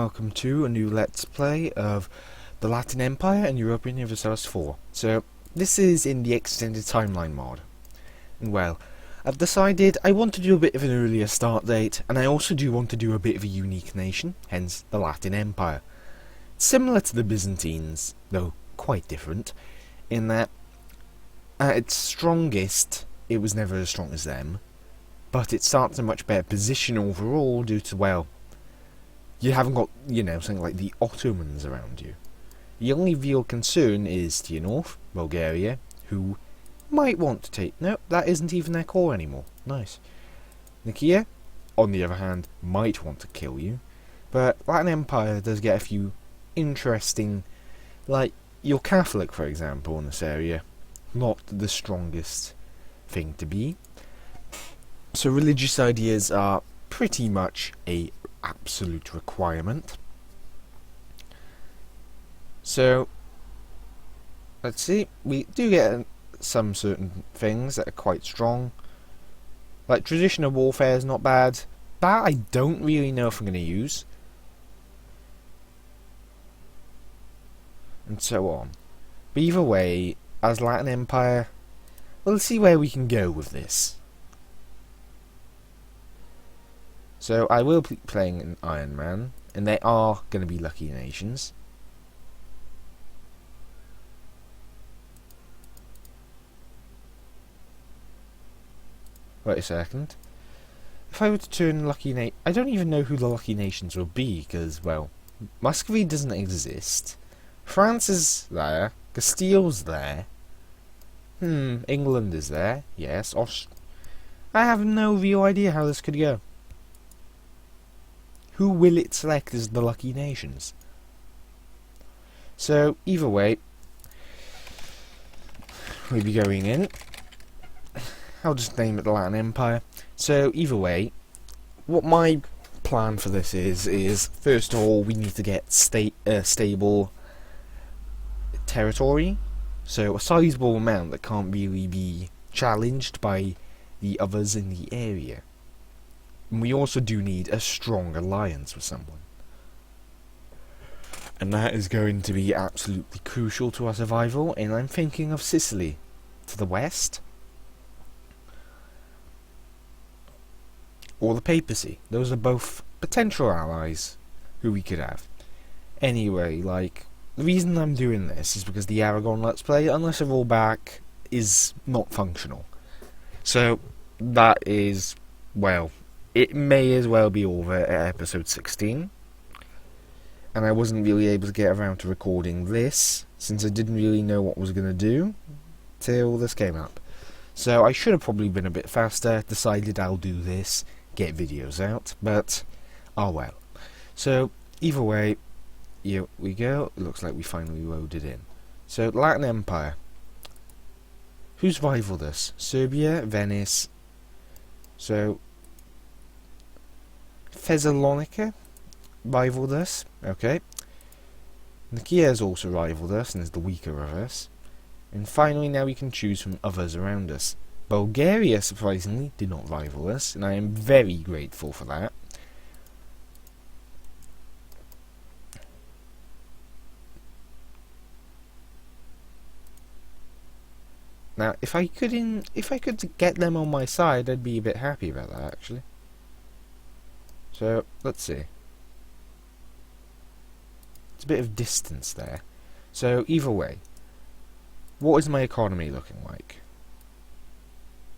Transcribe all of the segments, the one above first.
welcome to a new Let's Play of the Latin Empire and European Universalis 4. So, this is in the extended timeline mod. And well, I've decided I want to do a bit of an earlier start date, and I also do want to do a bit of a unique nation, hence the Latin Empire. Similar to the Byzantines, though quite different, in that at its strongest, it was never as strong as them, but it starts in a much better position overall due to, well, you haven't got, something like the Ottomans around you. The only real concern is to your north, Bulgaria, who might want to take... No, that isn't even their core anymore. Nice. Nicaea, on the other hand, might want to kill you. But Latin Empire does get a few interesting... Like, you're Catholic, for example, in this area. Not the strongest thing to be. So religious ideas are pretty much a absolute requirement. So let's see, we do get some certain things that are quite strong, like traditional warfare is not bad. That I don't really know if I'm going to use, and so on. But either way, as Latin Empire, we'll see where we can go with this. So I will be playing an Iron Man, and they are going to be lucky nations. Wait a second. If I were to turn lucky I don't even know who the lucky nations will be, because, well, Muscovy doesn't exist. France is there. Castile's there. England is there. Yes. I have no real idea how this could go. Who will it select as the lucky nations? So, either way, we'll be going in. I'll just name it the Latin Empire. So, either way, what my plan for this is first of all, we need to get stable territory. So, a sizable amount that can't really be challenged by the others in the area. And we also do need a strong alliance with someone. And that is going to be absolutely crucial to our survival, and I'm thinking of Sicily to the west. Or the papacy. Those are both potential allies who we could have. Anyway, like, the reason I'm doing this is because the Aragon Let's Play, unless they're all back, is not functional. So, that is, well, it may as well be over at episode 16. And I wasn't really able to get around to recording this, since I didn't really know what I was going to do, till this came up. So I should have probably been a bit faster, decided I'll do this, get videos out, but, oh well. So, either way, here we go. It looks like we finally loaded in. So, Latin Empire. Who's rivaled us? Serbia, Venice. So, Thessalonica rivaled us. Okay. Nicaea has also rivaled us and is the weaker of us. And finally, now we can choose from others around us. Bulgaria, surprisingly, did not rival us, and I am very grateful for that. Now, if I could get them on my side, I'd be a bit happy about that, actually. So, let's see. It's a bit of distance there. So, either way, what is my economy looking like?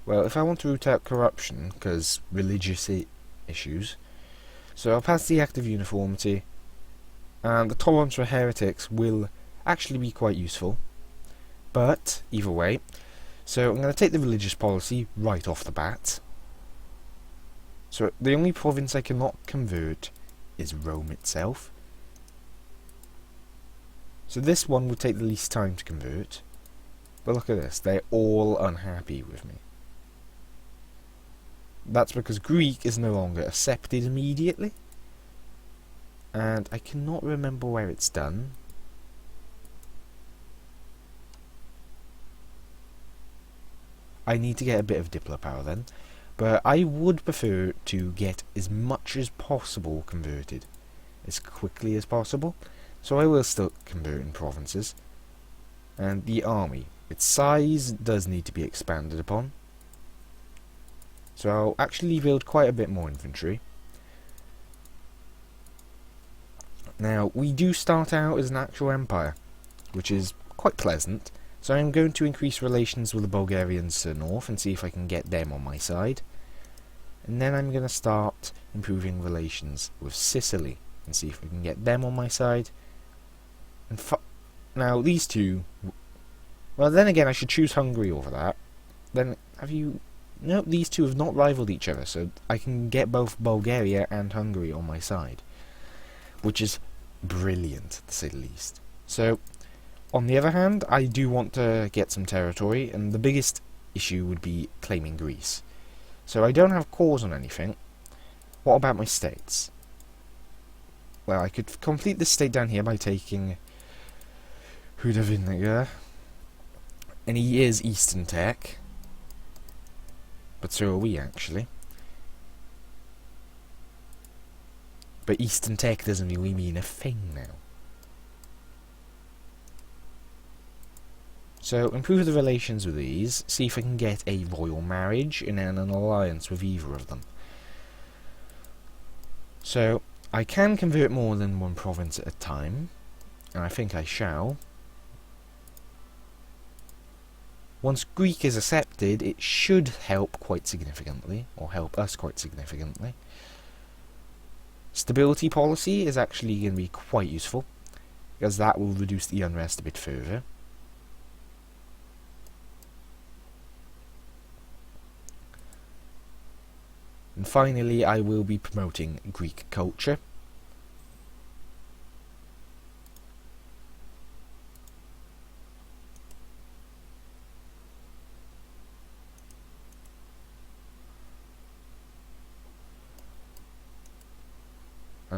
Well, if I want to root out corruption, because religious issues, so I'll pass the Act of Uniformity, and the tolerance for heretics will actually be quite useful. But, either way, so I'm going to take the religious policy right off the bat. So, the only province I cannot convert is Rome itself. So this one would take the least time to convert. But look at this, they're all unhappy with me. That's because Greek is no longer accepted immediately. And I cannot remember where it's done. I need to get a bit of Diplo power then. But I would prefer to get as much as possible converted. as quickly as possible, so I will still convert in provinces. And the army, its size does need to be expanded upon, so I'll actually build quite a bit more infantry. Now, we do start out as an actual empire, which is quite pleasant, so I'm going to increase relations with the Bulgarians to the north and see if I can get them on my side. And then I'm going to start improving relations with Sicily and see if I can get them on my side. And now, these two... Well, then again, I should choose Hungary over that. Then, No, these two have not rivaled each other, so I can get both Bulgaria and Hungary on my side, which is brilliant, to say the least. So, on the other hand, I do want to get some territory, and the biggest issue would be claiming Greece. So I don't have cores on anything. What about my states? Well, I could complete this state down here by taking Hudavinegar, and he is Eastern Tech, but so are we actually. But Eastern Tech doesn't really mean a thing now. So, improve the relations with these, see if I can get a royal marriage and then an alliance with either of them. So, I can convert more than one province at a time, and I think I shall. Once Greek is accepted, it should help quite significantly, or help us quite significantly. Stability policy is actually going to be quite useful, because that will reduce the unrest a bit further. And finally, I will be promoting Greek culture.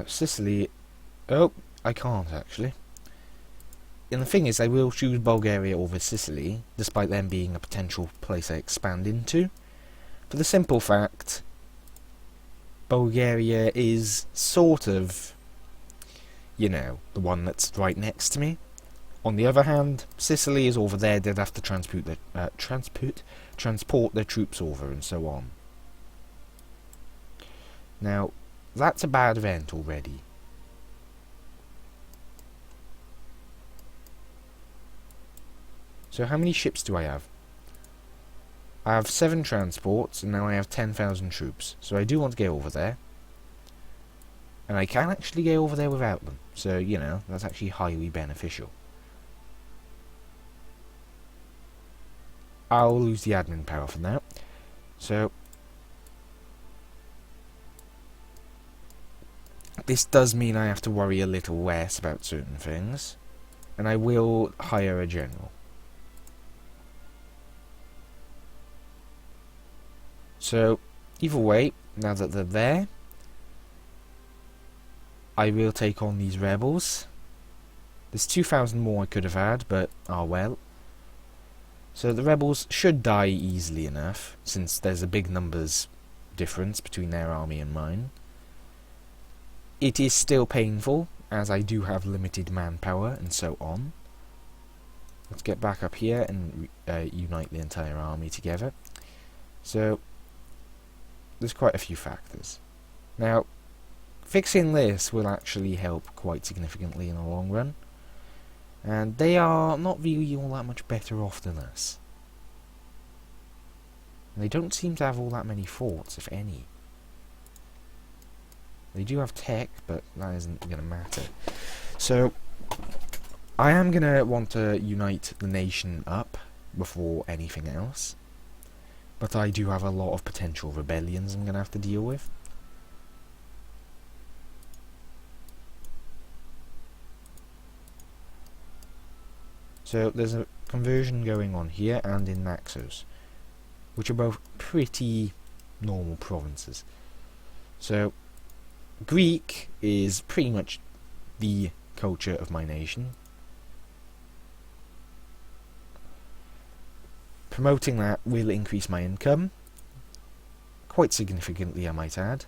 Sicily... Oh, I can't actually. And the thing is, I will choose Bulgaria over Sicily, despite them being a potential place I expand into. For the simple fact, Bulgaria is sort of, you know, the one that's right next to me. On the other hand, Sicily is over there, they'd have to transport their troops over and so on. Now, that's a bad event already. So how many ships do I have? I have 7 transports, and now I have 10,000 troops. So I do want to get over there. And I can actually get over there without them. So, you know, that's actually highly beneficial. I'll lose the admin power for now. So, this does mean I have to worry a little less about certain things. And I will hire a general. So, either way, now that they're there, I will take on these rebels. There's 2,000 more I could have had, but oh well. So the rebels should die easily enough, since there's a big numbers difference between their army and mine. It is still painful, as I do have limited manpower and so on. Let's get back up here and unite the entire army together. So, there's quite a few factors. Now, fixing this will actually help quite significantly in the long run. And they are not really all that much better off than us. And they don't seem to have all that many forts, if any. They do have tech, but that isn't going to matter. So, I am going to want to unite the nation up before anything else. But I do have a lot of potential rebellions I'm going to have to deal with. So there's a conversion going on here and in Naxos, which are both pretty normal provinces. So Greek is pretty much the culture of my nation. Promoting that will increase my income, quite significantly I might add.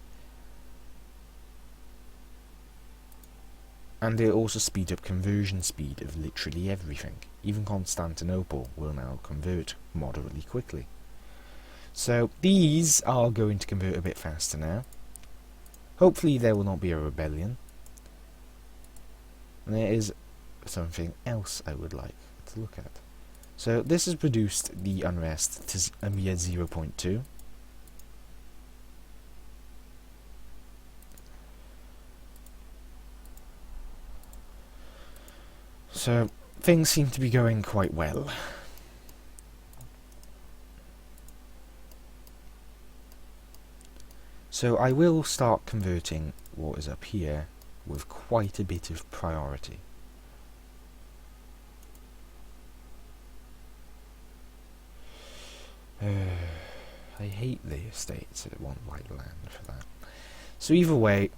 and it'll also speed up conversion speed of literally everything. Even Constantinople will now convert moderately quickly. So these are going to convert a bit faster now. Hopefully there will not be a rebellion. And there is something else I would like to look at. So this has reduced the unrest to a mere 0.2. So things seem to be going quite well. So I will start converting what is up here with quite a bit of priority. I hate the estates that want white land for that. So either way,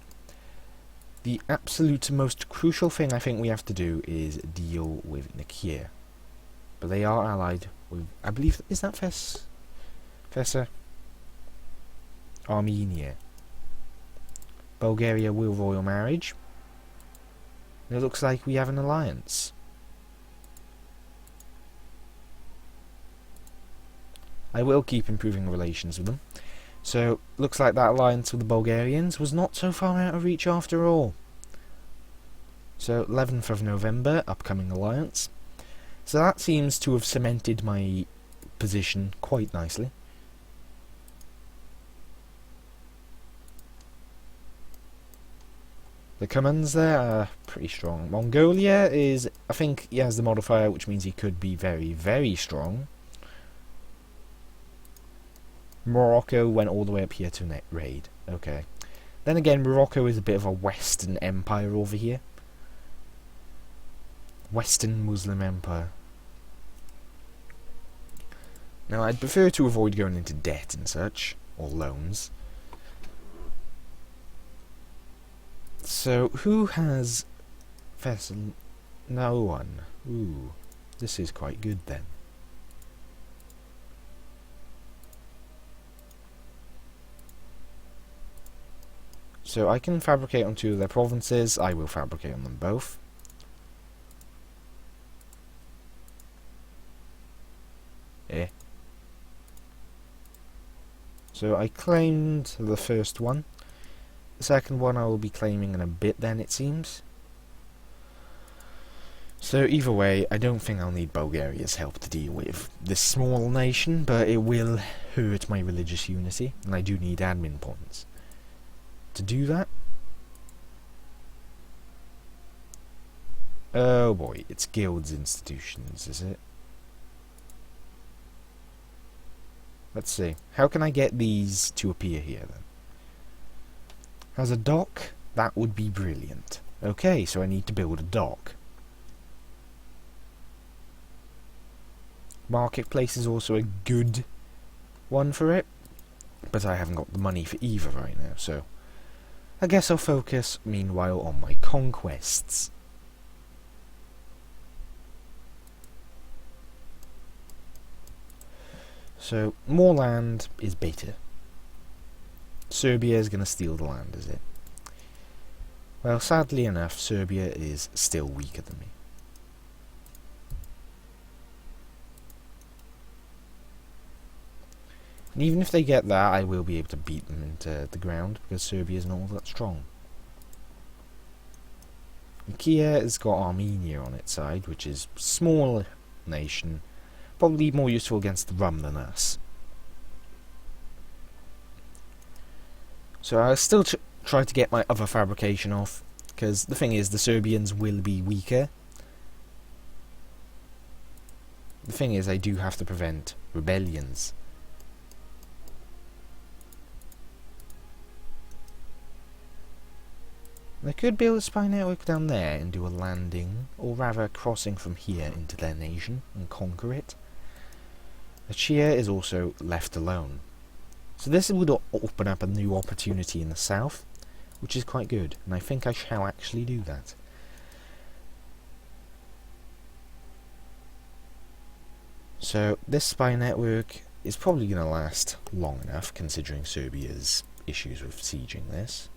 the absolute most crucial thing I think we have to do is deal with Nicaea. But they are allied with, I believe, is that Fessa? Armenia. Bulgaria will royal marriage. And it looks like we have an alliance. I will keep improving relations with them. So, looks like that alliance with the Bulgarians was not so far out of reach after all. So, 11th of November, upcoming alliance. So that seems to have cemented my position quite nicely. The commands there are pretty strong. Mongolia is, I think he has the modifier, which means he could be very, very strong. Morocco went all the way up here to net raid. Okay. Then again, Morocco is a bit of a Western empire over here. Western Muslim empire. Now, I'd prefer to avoid going into debt and such, or loans. So, who has vessel? No one. Ooh, this is quite good then. So I can fabricate on 2 of their provinces. I will fabricate on them both. So I claimed the first one. The second one I will be claiming in a bit then, it seems. So either way, I don't think I'll need Bulgaria's help to deal with this small nation, but it will hurt my religious unity, and I do need admin points. To do that? Oh boy, it's guilds institutions, is it? Let's see. How can I get these to appear here then? As a dock? That would be brilliant. Okay, so I need to build a dock. Marketplace is also a good one for it, but I haven't got the money for either right now, so I guess I'll focus, meanwhile, on my conquests. So, more land is better. Serbia is going to steal the land, is it? Well, sadly enough, Serbia is still weaker than me. And even if they get that, I will be able to beat them into the ground, because Serbia is not all that strong. Nicaea has got Armenia on its side, which is a small nation, probably more useful against the Rum than us. So I'll still try to get my other fabrication off, because the thing is, the Serbians will be weaker. The thing is, I do have to prevent rebellions. I could build a spy network down there and do a landing, or rather crossing from here into their nation and conquer it. Nicaea is also left alone. So this would open up a new opportunity in the south, which is quite good, and I think I shall actually do that. So this spy network is probably going to last long enough, considering Serbia's issues with sieging this.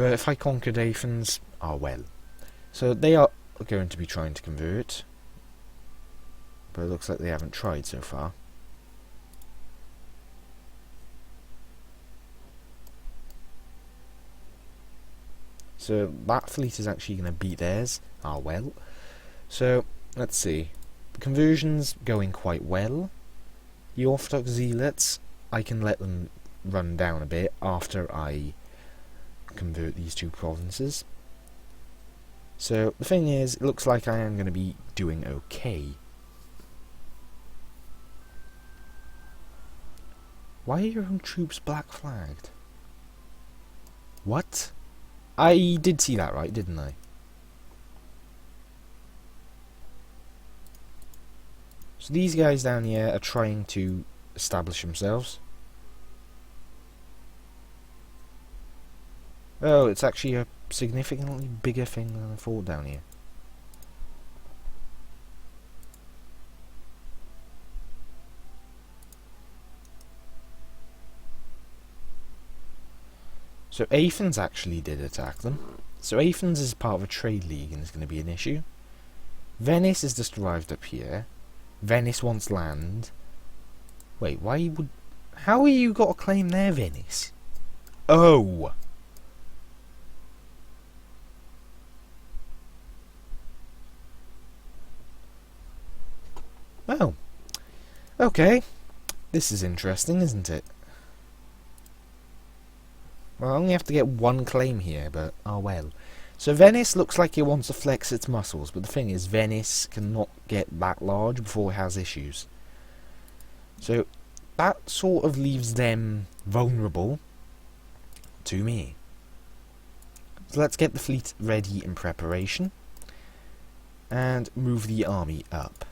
But if I conquered Athens, well. So they are going to be trying to convert. But it looks like they haven't tried so far. So that fleet is actually going to beat theirs. Well. So, let's see. The conversion's going quite well. The Orthodox Zealots, I can let them run down a bit after I convert these two provinces. So, the thing is, it looks like I am going to be doing okay. Why are your own troops black flagged? What? I did see that right, didn't I? So these guys down here are trying to establish themselves. Oh, it's actually a significantly bigger thing than I thought down here. So Athens actually did attack them. So Athens is part of a trade league and is going to be an issue. Venice is just arrived up here. Venice wants land. Wait, why would... How are you got a claim there, Venice? Oh! Oh. Okay. This is interesting, isn't it? Well, I only have to get one claim here, but well. So Venice looks like it wants to flex its muscles, but the thing is, Venice cannot get that large before it has issues. So that sort of leaves them vulnerable to me. So let's get the fleet ready in preparation and move the army up.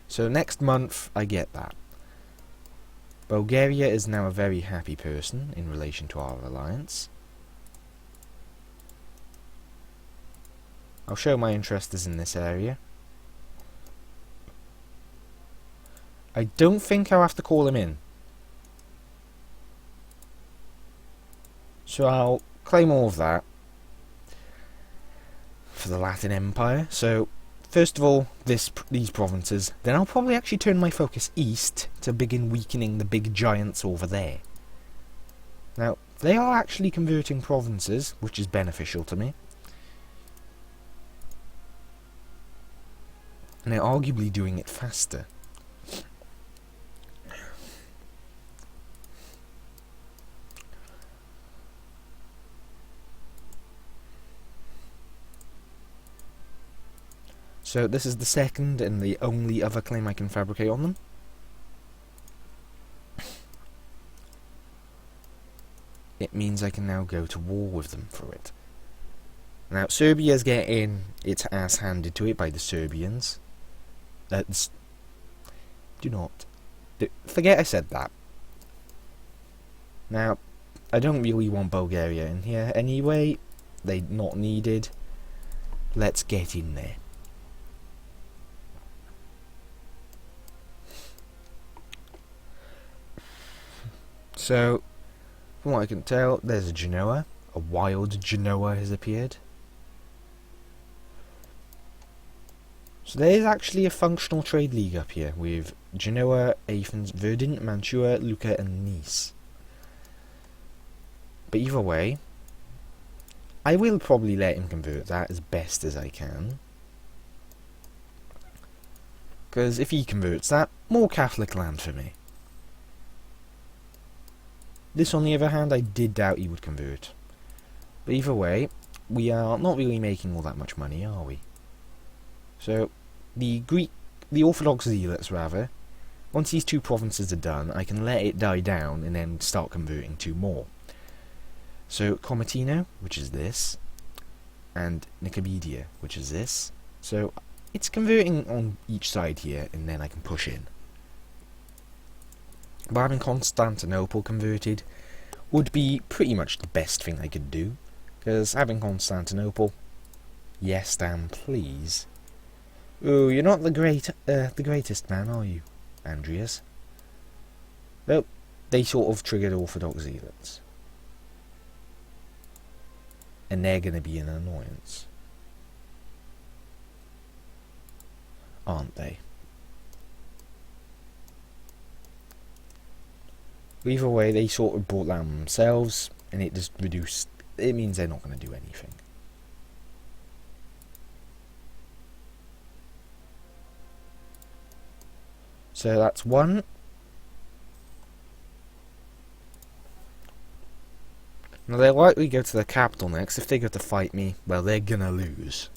So next month I get that. Bulgaria is now a very happy person in relation to our alliance. I'll show my interest is in this area. I don't think I'll have to call him in. So I'll claim all of that for the Latin Empire. So first of all, these provinces. Then I'll probably actually turn my focus east to begin weakening the big giants over there. Now, they are actually converting provinces, which is beneficial to me. And they're arguably doing it faster. So this is the second and the only other claim I can fabricate on them. It means I can now go to war with them for it. Now Serbia's getting its ass handed to it by the Serbians. Forget I said that. Now, I don't really want Bulgaria in here anyway. They're not needed. Let's get in there. So, from what I can tell, there's a Genoa. A wild Genoa has appeared. So there is actually a functional trade league up here with Genoa, Athens, Verdun, Mantua, Lucca and Nice. But either way, I will probably let him convert that as best as I can. Because if he converts that, more Catholic land for me. This, on the other hand, I did doubt he would convert. But either way, we are not really making all that much money, are we? So, the Orthodox Zealots, rather, once these two provinces are done, I can let it die down and then start converting two more. So, Comitino, which is this, and Nicomedia, which is this. So, it's converting on each side here, and then I can push in. But having Constantinople converted would be pretty much the best thing I could do, because having Constantinople, yes, damn, please. Oh, you're not the greatest man, are you, Andreas? Well, they sort of triggered Orthodox zealots. And they're going to be an annoyance. Aren't they? Either way, they sort of brought down themselves, and it just reduced. It means they're not going to do anything. So that's one. Now they'll likely go to the capital next. If they go to fight me, well, they're gonna lose.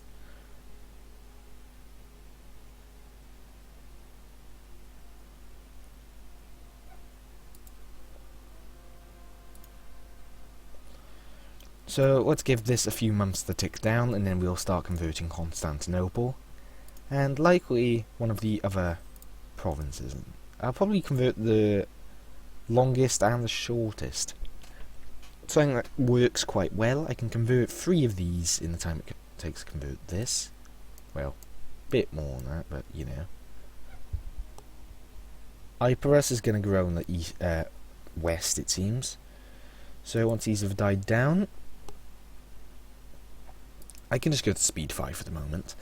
So let's give this a few months to tick down, and then we'll start converting Constantinople, and likely one of the other provinces. I'll probably convert the longest and the shortest. Something that works quite well. I can convert 3 of these in the time it takes to convert this. Well, a bit more than that, but you know. Epirus is going to grow in the east, west, it seems. So once these have died down, I can just go to speed 5 for the moment.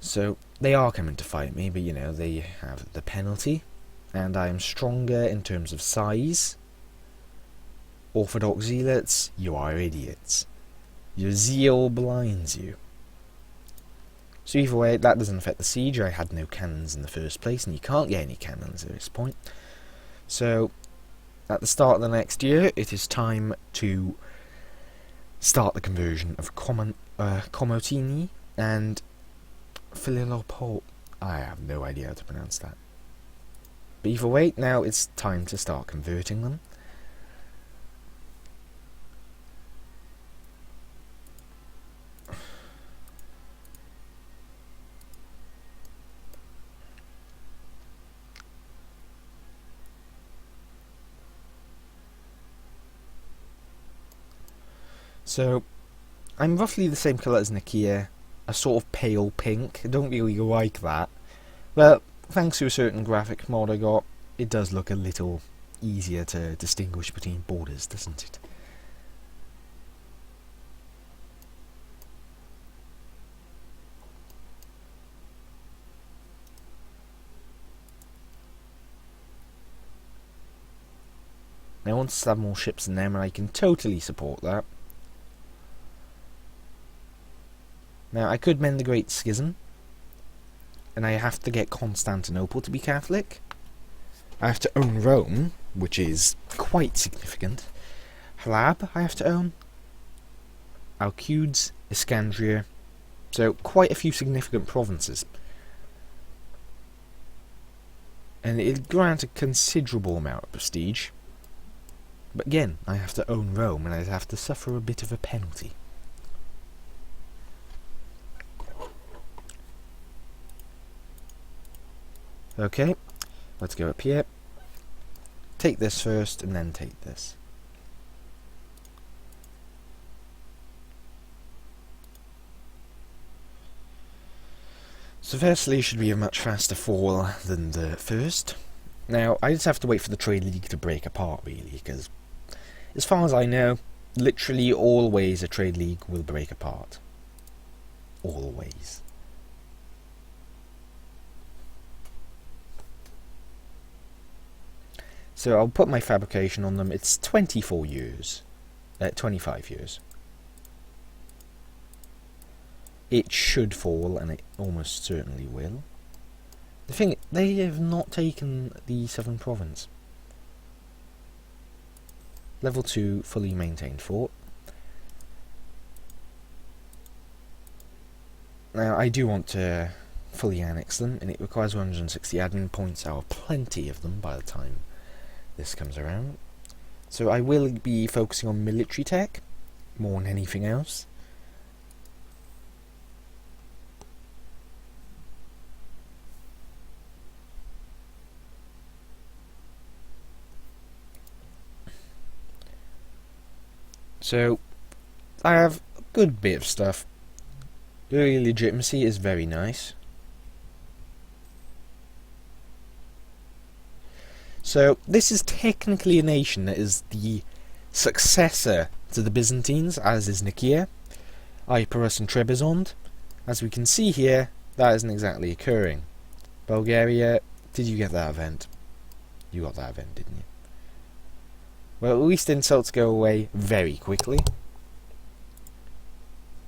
So they are coming to fight me, but you know, they have the penalty. And I am stronger in terms of size. Orthodox zealots, you are idiots. Your zeal blinds you. So either way, that doesn't affect the siege. I had no cannons in the first place, and you can't get any cannons at this point. So, at the start of the next year, it is time to start the conversion of Komotini and Phililopol. I have no idea how to pronounce that. But either way, now it's time to start converting them. So, I'm roughly the same colour as Nikia, a sort of pale pink. I don't really like that. But, thanks to a certain graphic mod I got, it does look a little easier to distinguish between borders, doesn't it? Now, I want to have more ships in them, and I can totally support that. Now, I could mend the Great Schism, and I have to get Constantinople to be Catholic. I have to own Rome, which is quite significant. Halab, I have to own. Alcudes, Iskandria. So, quite a few significant provinces. And it grants a considerable amount of prestige. But again, I have to own Rome, and I have to suffer a bit of a penalty. Okay, let's go up here. Take this first, and then take this. So firstly should be a much faster fall than the first. Now, I just have to wait for the trade league to break apart, really, because as far as I know, literally always a trade league will break apart. Always. So I'll put my fabrication on them. It's 24 years. 25 years. It should fall, and it almost certainly will. The thing, they have not taken the southern province. Level 2, fully maintained fort. Now, I do want to fully annex them, and it requires 160 admin points. There are plenty of them by the time this comes around. So I will be focusing on military tech more than anything else. So I have a good bit of stuff. Early legitimacy is very nice. So this is technically a nation that is the successor to the Byzantines, as is Nicaea, Epirus and Trebizond. As we can see here, that isn't exactly occurring. Bulgaria, did you get that event? You got that event, didn't you? Well, at least insults go away very quickly.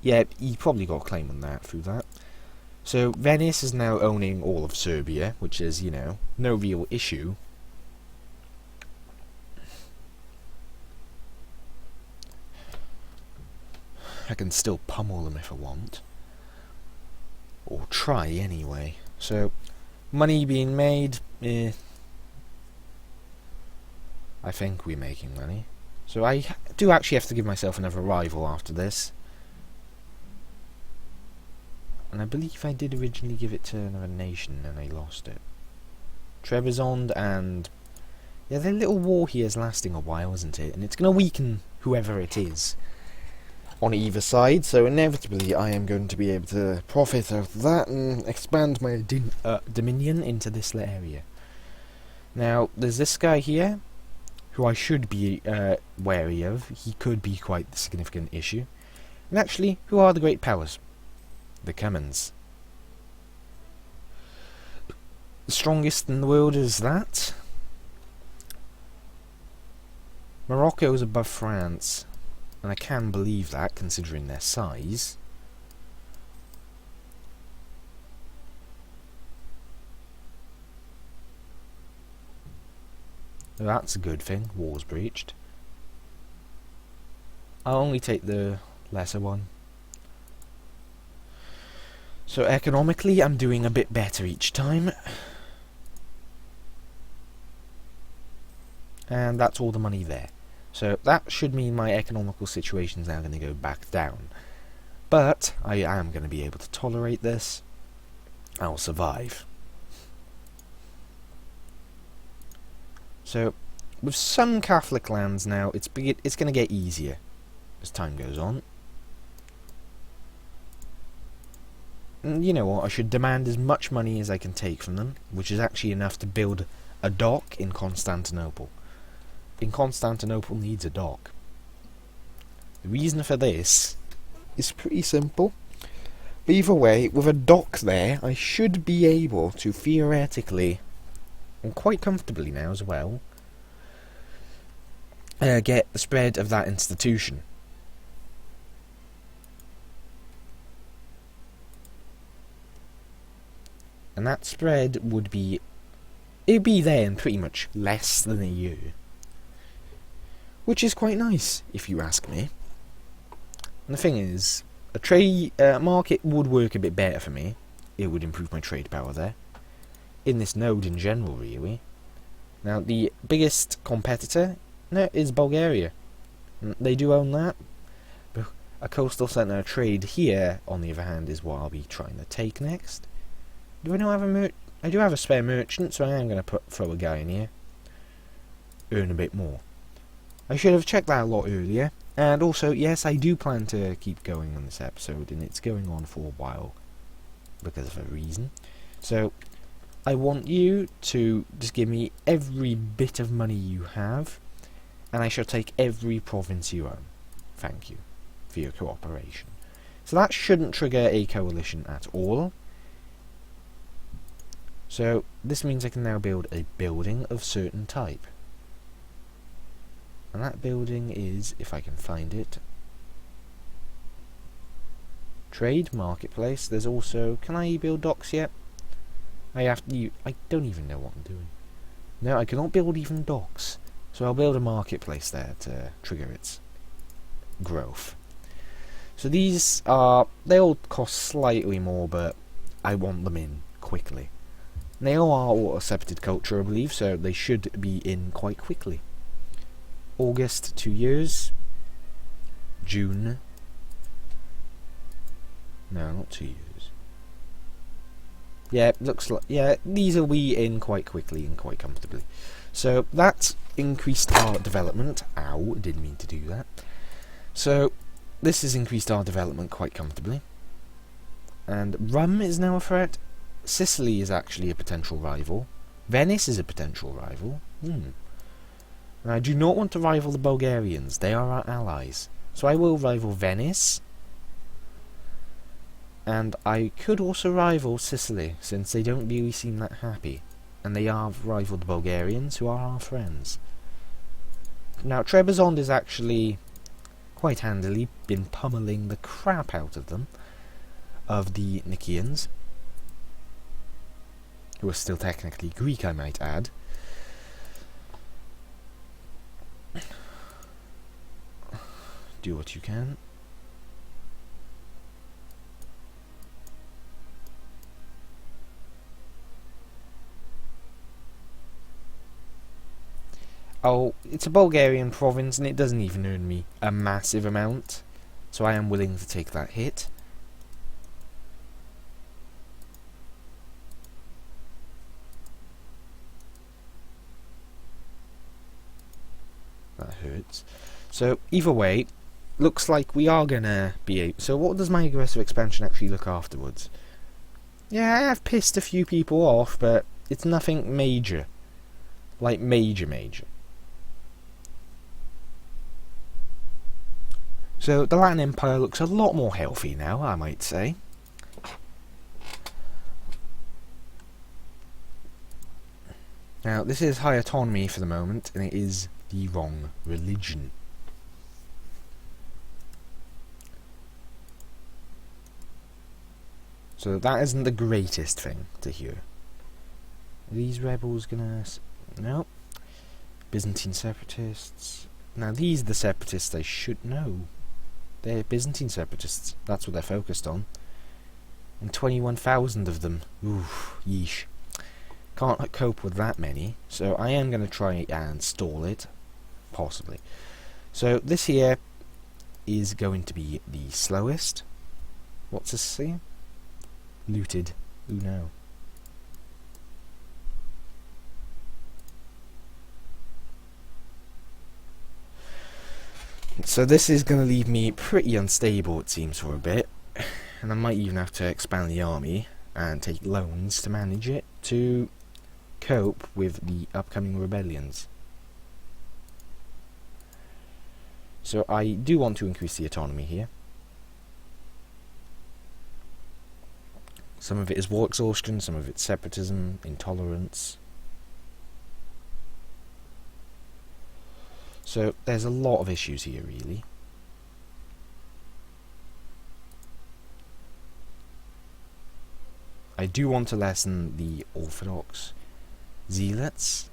Yeah, he probably got a claim on that through that. So Venice is now owning all of Serbia, which is, you know, no real issue. I can still pummel them if I want. Or try anyway. So, money being made, I think we're making money. So I do actually have to give myself another rival after this. And I believe I did originally give it to another nation and I lost it. Trebizond and... yeah, their little war here is lasting a while, isn't it? And it's going to weaken whoever it is on either side, so inevitably I am going to be able to profit out of that and expand my dominion into this area. Now, there's this guy here, who I should be wary of. He could be quite a significant issue. And actually, who are the great powers? The Cummins. The strongest in the world is that. Morocco is above France. And I can believe that, considering their size. That's a good thing. War's breached. I'll only take the lesser one. So economically, I'm doing a bit better each time. And that's all the money there. So that should mean my economical situation is now going to go back down. But I am going to be able to tolerate this. I'll survive. So, with some Catholic lands now, it's going to get easier as time goes on. And you know what, I should demand as much money as I can take from them, which is actually enough to build a dock in Constantinople. In Constantinople needs a dock. The reason for this is pretty simple. But either way, with a dock there, I should be able to theoretically, and quite comfortably now as well, get the spread of that institution. And that spread would be... it'd be there in pretty much less than a year. Which is quite nice, if you ask me. And the thing is, a trade market would work a bit better for me. It would improve my trade power there. In this node in general, really. Now, the biggest competitor is Bulgaria. They do own that. But a coastal centre of trade here, on the other hand, is what I'll be trying to take next. Do I not have a I do have a spare merchant, so I am going to throw a guy in here. Earn a bit more. I should have checked that a lot earlier. And also, yes, I do plan to keep going on this episode, and it's going on for a while. Because of a reason. So, I want you to just give me every bit of money you have, and I shall take every province you own. Thank you for your cooperation. So that shouldn't trigger a coalition at all. So, this means I can now build a building of certain type. And that building is, if I can find it, trade, marketplace. There's also, can I build docks yet? I don't even know what I'm doing. No, I cannot build even docks. So I'll build a marketplace there to trigger its growth. So these are, they all cost slightly more, but I want them in quickly. And they all are auto-accepted culture, I believe, so they should be in quite quickly. August, 2 years. June. No, not 2 years. Yeah, looks like, yeah, these will be in quite quickly and quite comfortably. So that's increased our development. Ow, didn't mean to do that. So this has increased our development quite comfortably. And Rum is now a threat. Sicily is actually a potential rival. Venice is a potential rival. And I do not want to rival the Bulgarians. They are our allies. So I will rival Venice. And I could also rival Sicily, since they don't really seem that happy. And they are rival the Bulgarians, who are our friends. Now, Trebizond is actually quite handily been pummeling the crap out of them, of the Nicaeans, who are still technically Greek, I might add. Do what you can. Oh, it's a Bulgarian province and it doesn't even earn me a massive amount, so I am willing to take that hit. That hurts. So, either way, looks like we are gonna be able... So what does my aggressive expansion actually look afterwards? Yeah, I have pissed a few people off, but it's nothing major. Like, major. So, the Latin Empire looks a lot more healthy now, I might say. Now, this is high autonomy for the moment, and it is the wrong religion. So that isn't the greatest thing to hear. Are these rebels gonna... No. Byzantine separatists. Now these are the separatists I should know. They're Byzantine separatists. That's what they're focused on. And 21,000 of them. Oof, yeesh. Can't cope with that many. So I am going to try and stall it. Possibly. So this here is going to be the slowest. What's this say? Looted. Ooh no. So this is going to leave me pretty unstable, it seems, for a bit. And I might even have to expand the army and take loans to manage it, to cope with the upcoming rebellions. So I do want to increase the autonomy here. Some of it is war exhaustion, some of it's separatism, intolerance. So there's a lot of issues here, really. I do want to lessen the Orthodox zealots.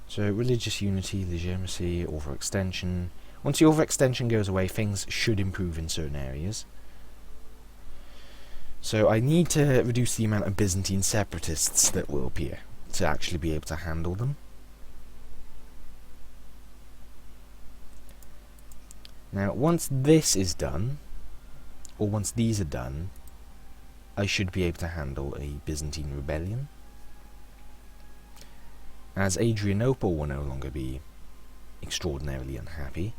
So religious unity, legitimacy, overextension. Once the overextension goes away, things should improve in certain areas. So I need to reduce the amount of Byzantine separatists that will appear to actually be able to handle them. Now, once this is done, or once these are done, I should be able to handle a Byzantine rebellion. As Adrianople will no longer be extraordinarily unhappy.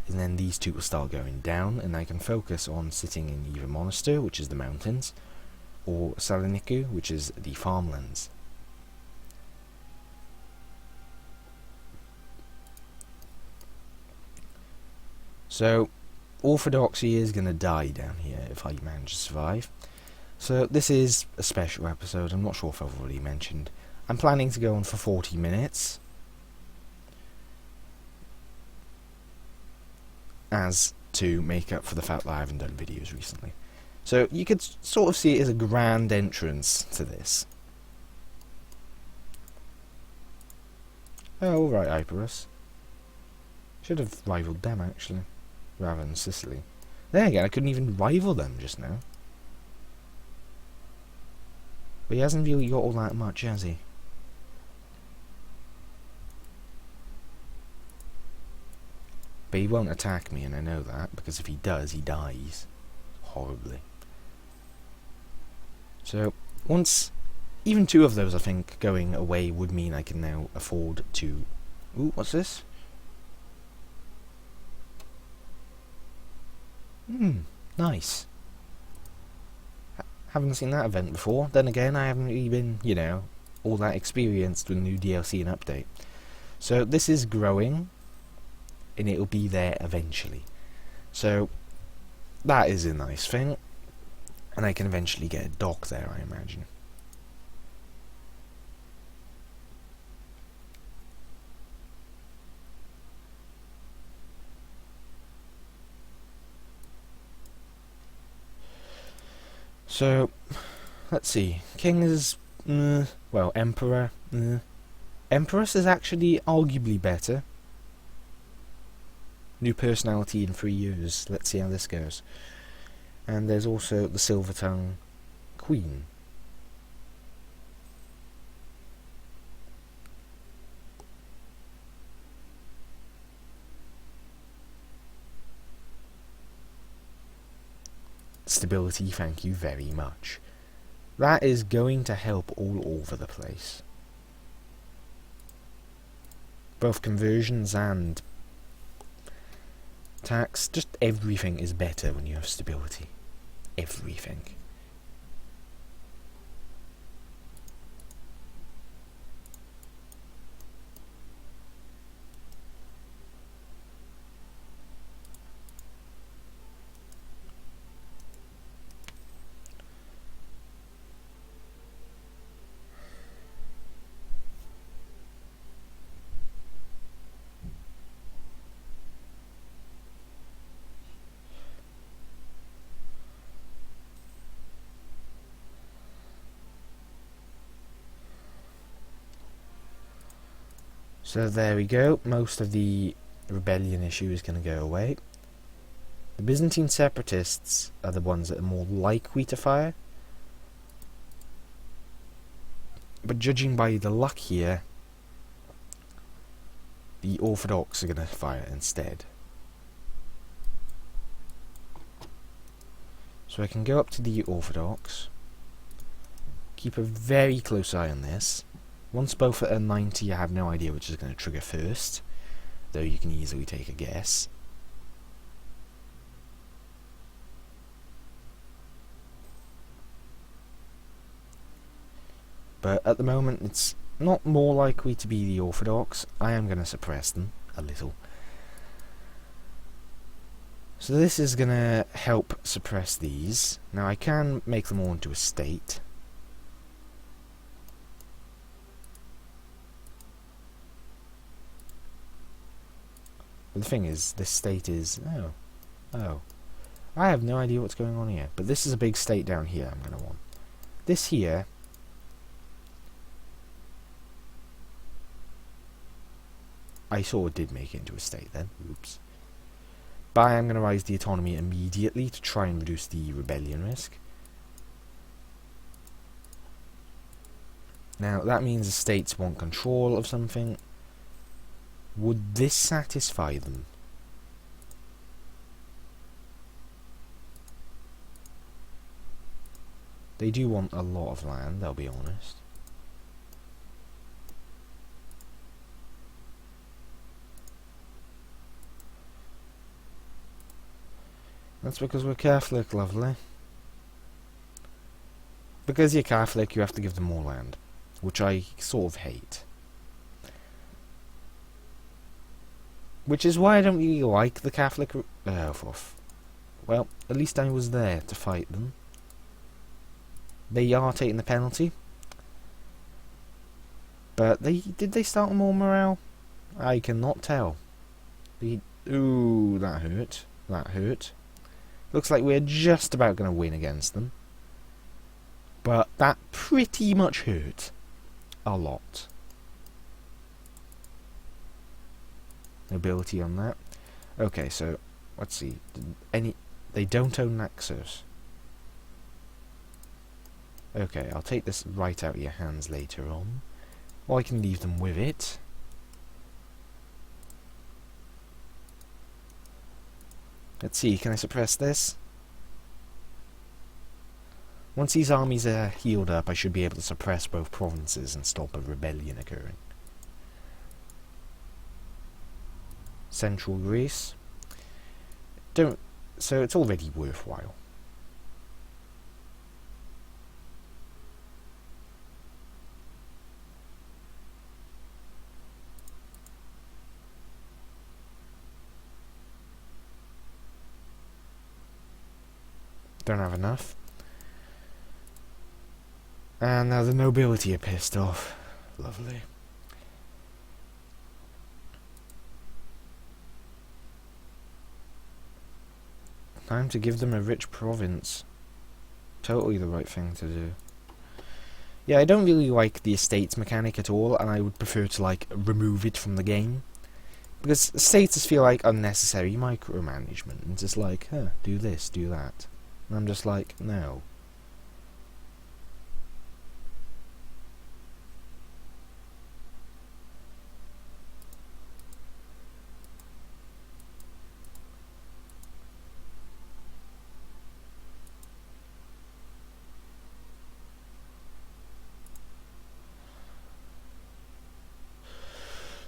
And then these two will start going down, and I can focus on sitting in either Monastir, which is the mountains, or Saloniku, which is the farmlands. So, Orthodoxy is going to die down here if I manage to survive. So, this is a special episode. I'm not sure if I've already mentioned. I'm planning to go on for 40 minutes. As to make up for the fact that I haven't done videos recently. So you could sort of see it as a grand entrance to this. Oh, alright, Epirus. Should have rivaled them, actually, rather than Sicily. There again, I couldn't even rival them just now. But he hasn't really got all that much, has he? But he won't attack me, and I know that, because if he does, he dies. Horribly. So, once... Even two of those, I think, going away would mean I can now afford to... Ooh, what's this? Nice. Haven't seen that event before. Then again, I haven't really been, you know, all that experienced with new DLC and update. So this is growing, and it'll be there eventually. So that is a nice thing, and I can eventually get a dock there, I imagine. So, let's see. King is, well, Emperor. Empress is actually arguably better. New personality in 3 years. Let's see how this goes. And there's also the Silver Tongue Queen. Stability, thank you very much. That is going to help all over the place. Both conversions and tax, just everything is better when you have stability. Everything. So there we go, most of the rebellion issue is going to go away. The Byzantine separatists are the ones that are more likely to fire. But judging by the luck here, the Orthodox are going to fire instead. So I can go up to the Orthodox, keep a very close eye on this. Once both are 90, I have no idea which is going to trigger first, though you can easily take a guess. But at the moment, it's not more likely to be the Orthodox. I am going to suppress them a little. So this is going to help suppress these. Now I can make them all into a state. But the thing is, this state is... Oh. I have no idea what's going on here. But this is a big state down here I'm going to want. This here... I sort of did make it into a state then. Oops. But I am going to raise the autonomy immediately to try and reduce the rebellion risk. Now, that means the states want control of something. Would this satisfy them? They do want a lot of land, I'll be honest. That's because we're Catholic, lovely. Because you're Catholic, you have to give them more land, which I sort of hate. Which is why I don't really like the Catholic... well, at least I was there to fight them. They are taking the penalty. But did they start more morale? I cannot tell. Ooh, that hurt. That hurt. Looks like we're just about going to win against them. But that pretty much hurt. A lot. Nobility on that. Okay, so let's see. They don't own Naxos. Okay, I'll take this right out of your hands later on. Or I can leave them with it. Let's see, can I suppress this? Once these armies are healed up, I should be able to suppress both provinces and stop a rebellion occurring. Central Greece. So it's already worthwhile. Don't have enough. And now the nobility are pissed off. Lovely. Time to give them a rich province. Totally the right thing to do. Yeah, I don't really like the estates mechanic at all, and I would prefer to, like, remove it from the game. Because estates just feel like unnecessary micromanagement, and just like, do this, do that. And I'm just like, no.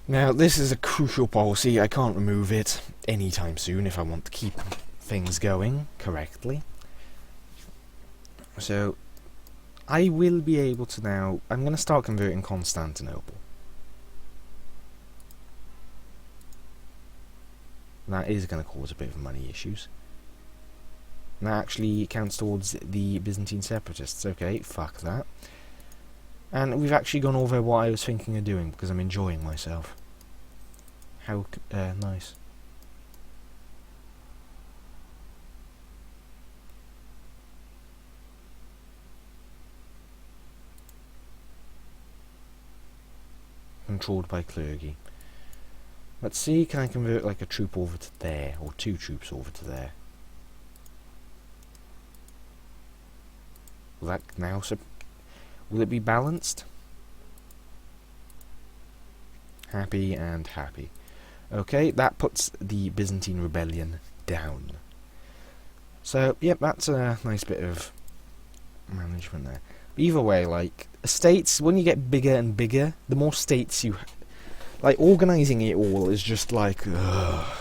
Now, this is a crucial policy. I can't remove it anytime soon if I want to keep things going correctly. So, I will be able to now... I'm going to start converting Constantinople. That is going to cause a bit of money issues. And that actually counts towards the Byzantine separatists. Okay, fuck that. And we've actually gone over what I was thinking of doing, because I'm enjoying myself. How nice. Controlled by clergy. Let's see, can I convert like a troop over to there, or 2 troops over to there? Will that now... will it be balanced? Happy and happy. Okay, that puts the Byzantine rebellion down. So, yep, that's a nice bit of management there. Either way, like, estates, when you get bigger and bigger, the more states you... like, organising it all is just like... ugh.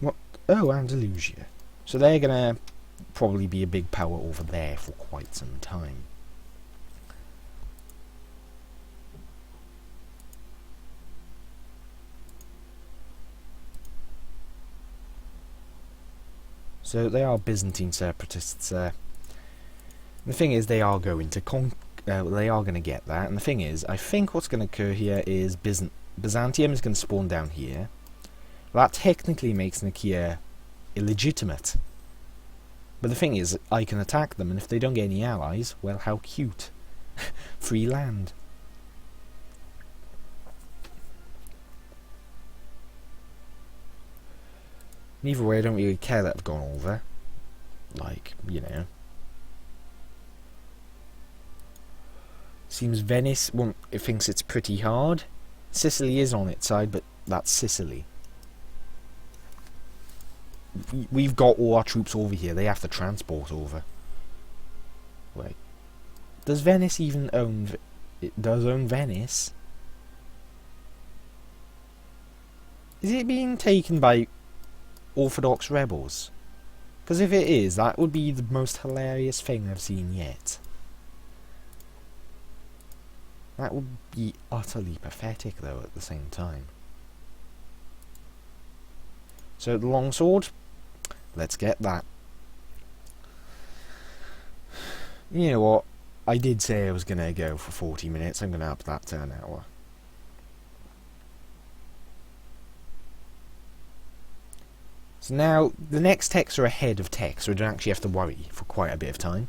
What? Oh, Andalusia. So they're gonna probably be a big power over there for quite some time. So they are Byzantine separatists there. The thing is, they are going to they are going to get that. And the thing is, I think what's going to occur here is Byzantium is going to spawn down here. That technically makes Nicaea illegitimate. But the thing is, I can attack them, and if they don't get any allies, well, how cute. Free land. Either way, I don't really care that I've gone over. Like, you know. Seems Venice, well, it thinks it's pretty hard. Sicily is on its side, but that's Sicily. We've got all our troops over here. They have to transport over. Wait. Does Venice even own... it does own Venice? Is it being taken by Orthodox rebels? Because if it is, that would be the most hilarious thing I've seen yet. That would be utterly pathetic, though, at the same time. So, the longsword, let's get that. You know what? I did say I was going to go for 40 minutes. I'm going to up that to an hour. So now, the next techs are ahead of tech, so we don't actually have to worry for quite a bit of time.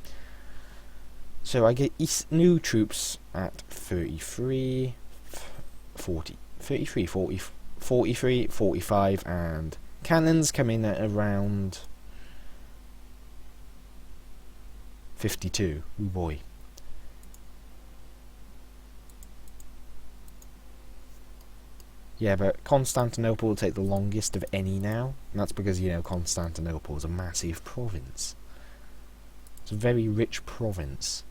So I get new troops at 33, 40, 33, 40, 43, 45, and cannons come in at around 52. Oh boy. Yeah, but Constantinople will take the longest of any now, and that's because, you know, Constantinople is a massive province. It's a very rich province.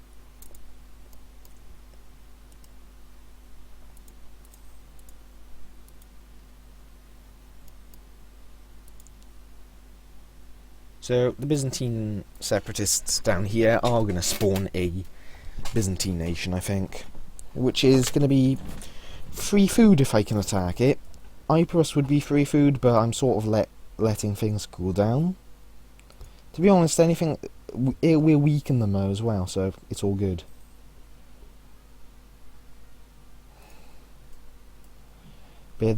So the Byzantine separatists down here are going to spawn a Byzantine nation, I think, which is going to be free food if I can attack it. Epirus would be free food, but I'm sort of letting things cool down. To be honest, anything, it will weaken them as well, so it's all good. But yeah,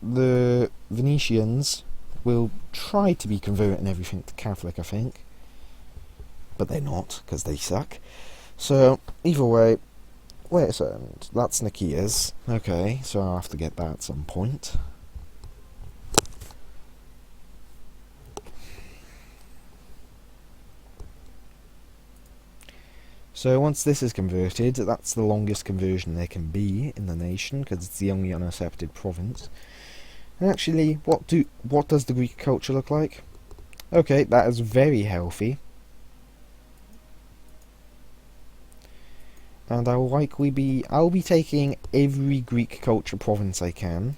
the Venetians will try to be converting everything to Catholic, I think. But they're not, because they suck. So, either way, wait a second, that's Nikia's. Okay, so I'll have to get that at some point. So once this is converted, that's the longest conversion there can be in the nation, because it's the only unaccested province. And actually, what does the Greek culture look like? Okay, that is very healthy. And I'll be taking every Greek culture province I can.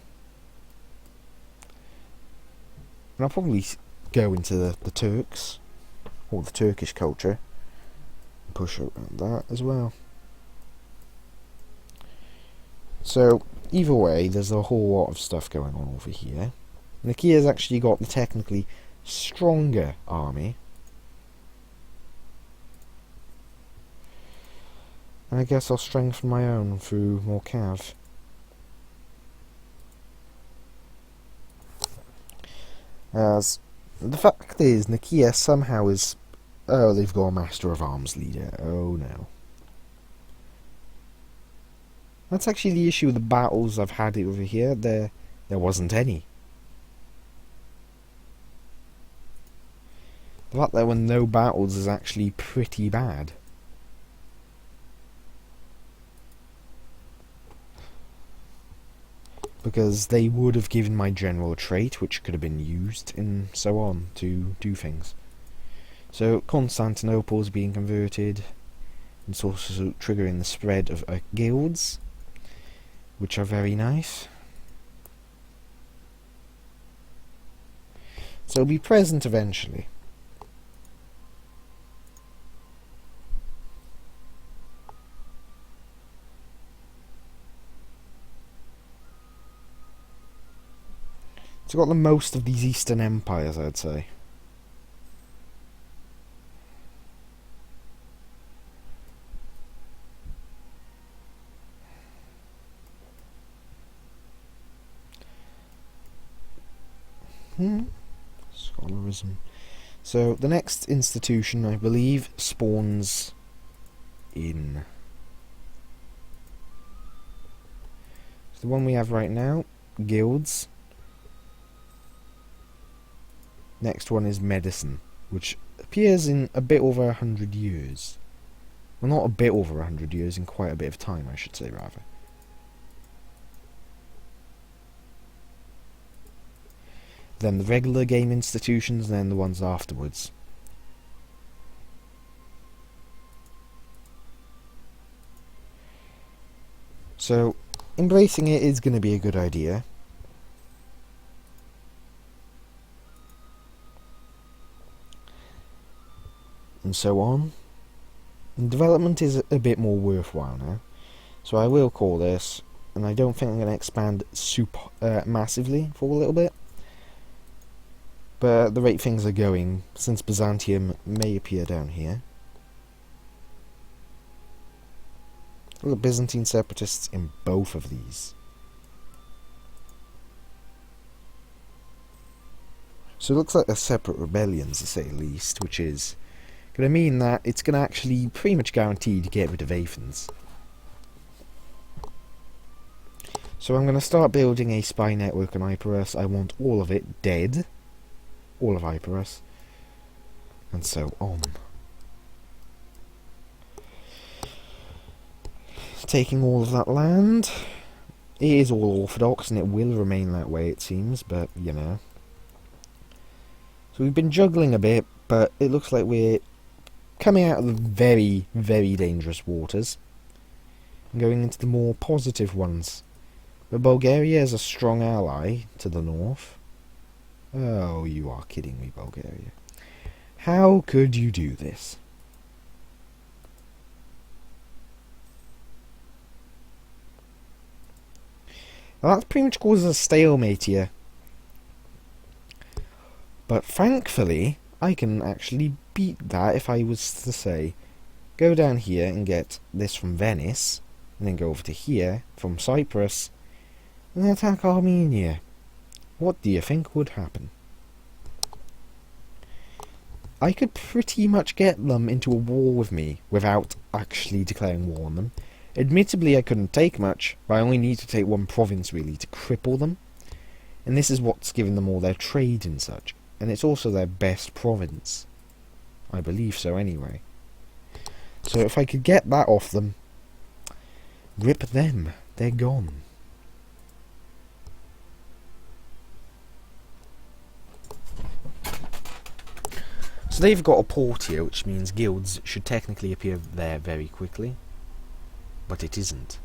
And I'll probably go into the Turks, or the Turkish culture, and push around that as well. So, either way, there's a whole lot of stuff going on over here. Nikia's actually got the technically stronger army. And I guess I'll strengthen my own through more cav. As the fact is, Nikia somehow is... Oh, they've got a Master of Arms leader. Oh no. That's actually the issue with the battles I've had over here. There wasn't any. The fact there were no battles is actually pretty bad. Because they would have given my general a trait, which could have been used, and so on, to do things. So, Constantinople is being converted, and it's also triggering the spread of guilds, which are very nice. So it'll be present eventually. It's got the most of these Eastern empires, I'd say. Scholarism. So the next institution, I believe, spawns in. So the one we have right now, guilds. Next one is medicine, which appears in a bit over 100 years. Well, not a bit over 100 years, in quite a bit of time, I should say, rather. Then the regular game institutions, and then the ones afterwards. So, embracing it is going to be a good idea. And so on. And development is a bit more worthwhile now. So I will call this, and I don't think I'm going to expand massively for a little bit. But the rate things are going, since Byzantium may appear down here. Look at Byzantine separatists in both of these. So it looks like they're separate rebellions, to say the least, which is going to mean that it's going to actually pretty much guarantee to get rid of Athens. So I'm going to start building a spy network on Epirus. I want all of it dead. All of Epirus. And so on. Taking all of that land. It is all Orthodox and it will remain that way, it seems, but you know. So we've been juggling a bit, but it looks like we're coming out of the very, very dangerous waters and going into the more positive ones. But Bulgaria is a strong ally to the north. Oh, you are kidding me, Bulgaria. How could you do this? Well, that's pretty much causes a stalemate here. But thankfully, I can actually beat that if I was to say, go down here and get this from Venice, and then go over to here from Cyprus, and then attack Armenia. What do you think would happen? I could pretty much get them into a war with me without actually declaring war on them. Admittedly, I couldn't take much, but I only need to take one province really to cripple them. And this is what's given them all their trade and such. And it's also their best province. I believe so anyway. So if I could get that off them, rip them, they're gone. So they've got a port here, which means guilds should technically appear there very quickly. But it isn't.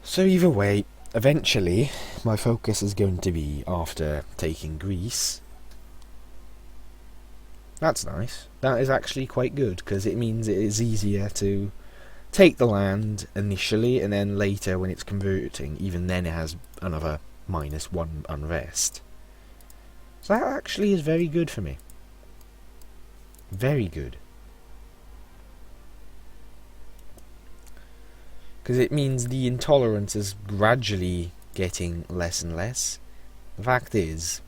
So either way, eventually, my focus is going to be after taking Greece. That's nice. That is actually quite good, because it means it is easier to take the land initially, and then later when it's converting, even then it has another -1 unrest. So that actually is very good for me. Very good. Because it means the intolerance is gradually getting less and less. The fact is,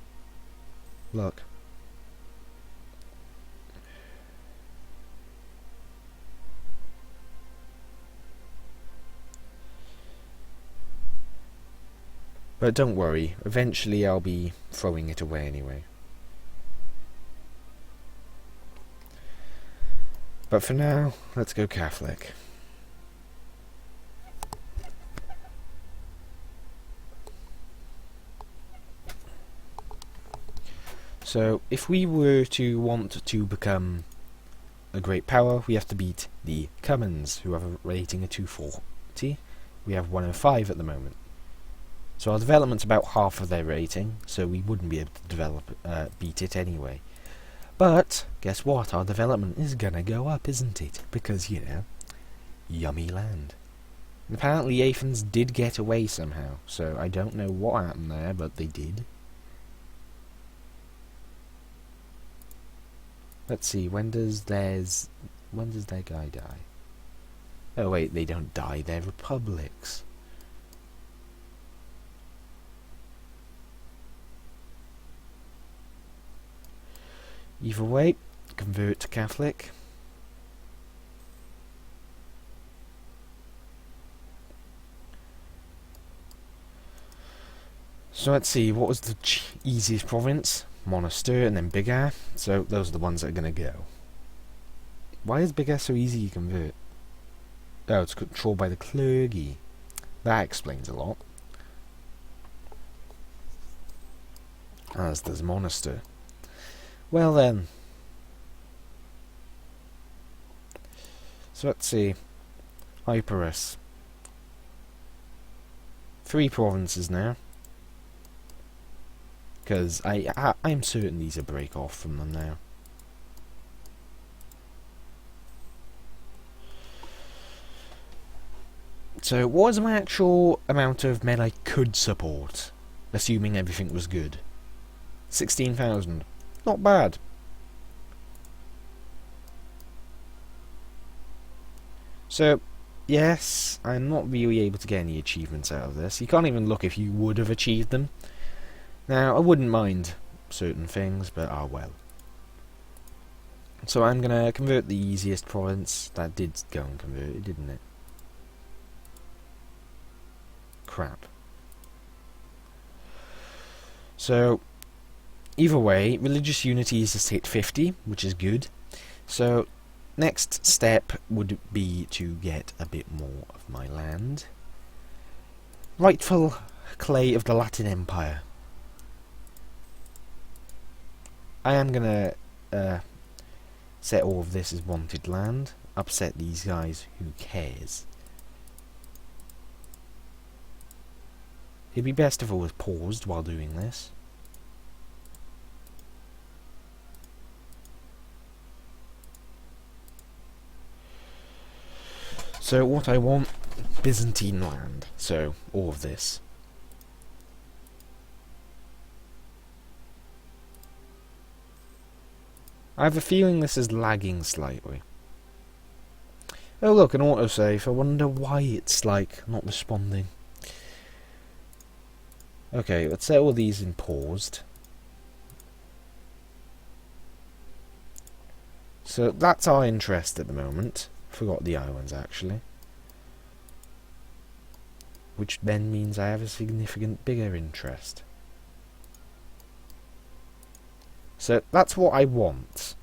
look. But don't worry, eventually I'll be throwing it away anyway. But for now, let's go Catholic. So, if we were to want to become a great power, we have to beat the Cummins, who have a rating of 240. We have 105 at the moment. So our development's about half of their rating, so we wouldn't be able to beat it anyway. But, guess what? Our development is gonna go up, isn't it? Because, you know, yummy land. And apparently Athens did get away somehow, so I don't know what happened there, but they did. Let's see, when does their guy die? Oh wait, they don't die, they're republics. Either way, convert to Catholic. So let's see, what was the easiest province? Monastir and then Biggar. So those are the ones that are going to go. Why is Biggar so easy to convert? Oh, it's controlled by the clergy. That explains a lot. As does Monastir. Well then. So let's see. Hyperus. 3 provinces now. Because I'm certain these are break off from them now. So what was my actual amount of men I could support? Assuming everything was good. 16,000. Not bad. So, yes, I'm not really able to get any achievements out of this. You can't even look if you would have achieved them. Now, I wouldn't mind certain things, but ah well. So I'm going to convert the easiest province. That did go and convert it, didn't it? Crap. So, either way, religious unity is just hit 50, which is good. So, next step would be to get a bit more of my land. Rightful clay of the Latin Empire. I am going to set all of this as wanted land. Upset these guys, who cares? It'd be best if I was paused while doing this. So what I want, Byzantine land. So all of this. I have a feeling this is lagging slightly. Oh look, an autosave. I wonder why it's like not responding. Okay, let's set all these in paused. So that's our interest at the moment. Forgot the islands actually. Which then means I have a significant bigger interest. So that's what I want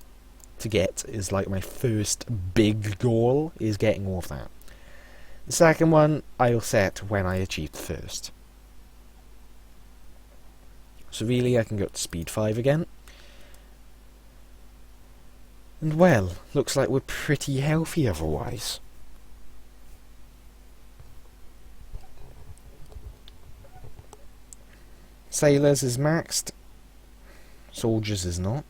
to get, is like my first big goal, is getting all of that. The second one I'll set when I achieve the first. So really I can go to speed 5 again. And well, looks like we're pretty healthy otherwise. Sailors is maxed. Soldiers is not.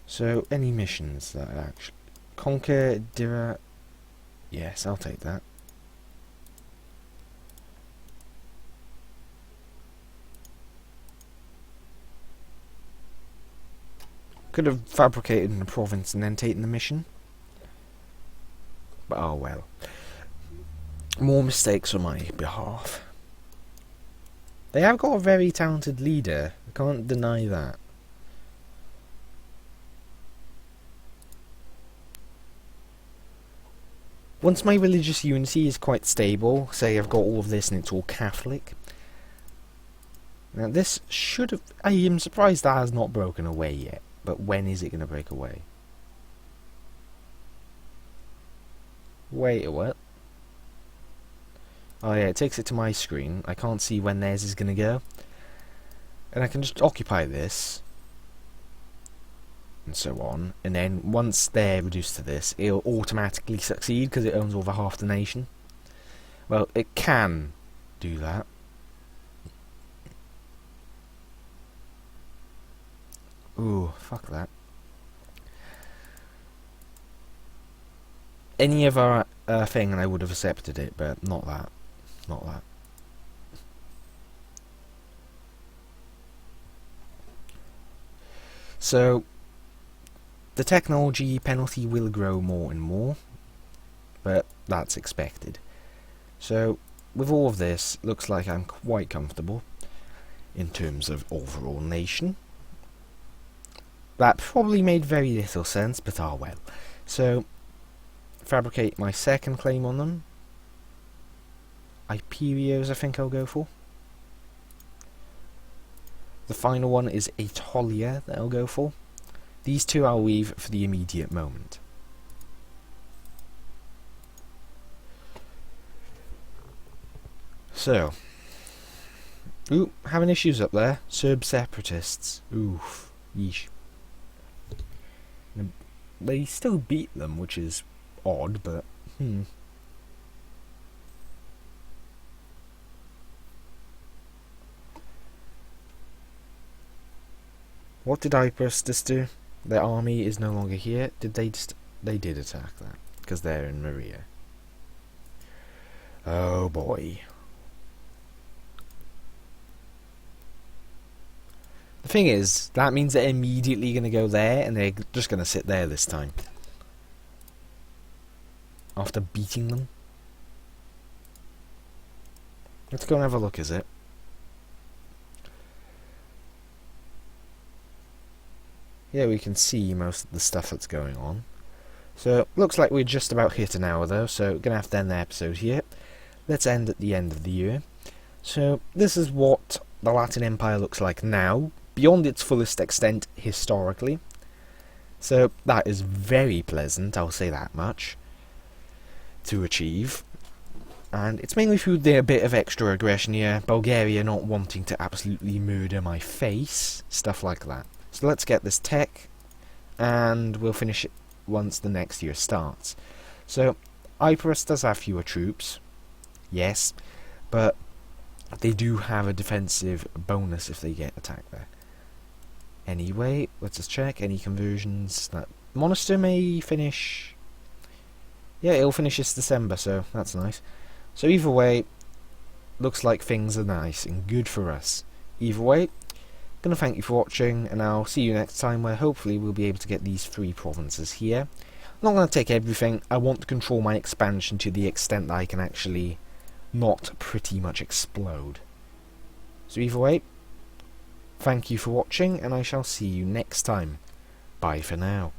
So, any missions that actually... Conquer, Dira... Yes, I'll take that. Could have fabricated in the province and then taken the mission. But oh well. More mistakes on my behalf. They have got a very talented leader. I can't deny that. Once my religious unity is quite stable, say I've got all of this and it's all Catholic. Now this should have... I am surprised that has not broken away yet. But when is it going to break away? Wait, what? Oh yeah, it takes it to my screen. I can't see when theirs is going to go. And I can just occupy this. And so on. And then once they're reduced to this, it'll automatically succeed because it owns over half the nation. Well, it can do that. Ooh, fuck that. Any other thing and I would have accepted it, but not that. Not that. So, the technology penalty will grow more and more, but that's expected. So, with all of this, looks like I'm quite comfortable in terms of overall nation. That probably made very little sense, but ah well. So, fabricate my second claim on them. Hyperios I think I'll go for. The final one is Aetolia that I'll go for. These two I'll leave for the immediate moment. So. Ooh, having issues up there. Serb separatists. Oof. Yeesh. They still beat them, which is odd, but What did Hyperstus do? Their army is no longer here. Did they just... They did attack that, because they're in Maria. Oh boy. The thing is, that means they're immediately going to go there, and they're just going to sit there this time. After beating them. Let's go and have a look, is it? Yeah, we can see most of the stuff that's going on. So, looks like we're just about hit an hour though, so we're going to have to end the episode here. Let's end at the end of the year. So, this is what the Latin Empire looks like now, beyond its fullest extent historically. So that is very pleasant, I'll say that much, to achieve. And it's mainly through the bit of extra aggression here, Bulgaria not wanting to absolutely murder my face, stuff like that. So let's get this tech, and we'll finish it once the next year starts. So, Cyprus does have fewer troops, yes, but they do have a defensive bonus if they get attacked there. Anyway, let's just check any conversions. That Monaster may finish. Yeah, it'll finish this December, so that's nice. So either way, looks like things are nice and good for us. Either way, gonna thank you for watching, and I'll see you next time, where hopefully we'll be able to get these 3 provinces here. I'm not gonna take everything. I want to control my expansion to the extent that I can actually not pretty much explode. So either way, thank you for watching, and I shall see you next time. Bye for now.